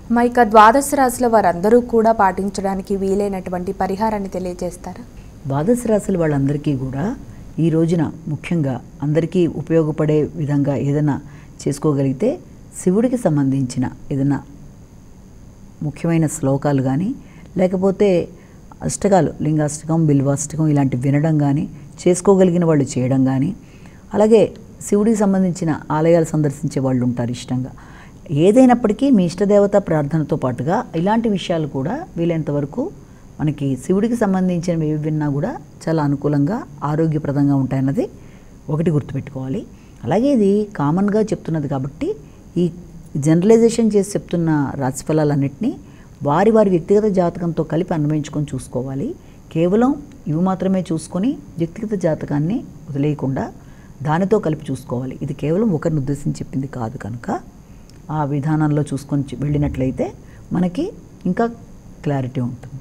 ఇక ద్వాదశ రాశుల వారందరూ కూడా పాటించడానికి వీలైనటువంటి పరిహారాన్ని తెలియజేస్తారా? ద్వాదశ రాశుల వాళ్ళందరికీ కూడా ఈ రోజున ముఖ్యంగా అందరికీ ఉపయోగపడే విధంగా ఏదైనా చేసుకోగలిగితే శివుడికి సంబంధించిన ఏదైనా ముఖ్యమైన శ్లోకాలు కానీ లేకపోతే అష్టకాలు లింగాష్టకం బిల్వాష్టకం ఇలాంటివి వినడం కానీ చేసుకోగలిగిన వాళ్ళు చేయడం కానీ అలాగే శివుడికి సంబంధించిన ఆలయాలు సందర్శించే వాళ్ళు ఉంటారు ఇష్టంగా. ఏదైనప్పటికీ మీ ఇష్టదేవత ప్రార్థనతో పాటుగా ఇలాంటి విషయాలు కూడా వీలైనంతవరకు మనకి శివుడికి సంబంధించినవి ఏవి విన్నా కూడా చాలా అనుకూలంగా ఆరోగ్యప్రదంగా ఉంటాయన్నది ఒకటి గుర్తుపెట్టుకోవాలి. అలాగే ఇది కామన్గా చెప్తున్నది కాబట్టి ఈ జనరలైజేషన్ చేసి చెప్తున్న రాశిఫలాలన్నింటినీ వారి వారి వ్యక్తిగత జాతకంతో కలిపి అన్వయించుకొని చూసుకోవాలి. కేవలం ఇవి మాత్రమే చూసుకొని వ్యక్తిగత జాతకాన్ని వదిలేయకుండా దానితో కలిపి చూసుకోవాలి. ఇది కేవలం ఒకరిని ఉద్దేశించి చెప్పింది కాదు కనుక ఆ విధానంలో చూసుకొని వెళ్ళినట్లయితే మనకి ఇంకా క్లారిటీ ఉంటుంది.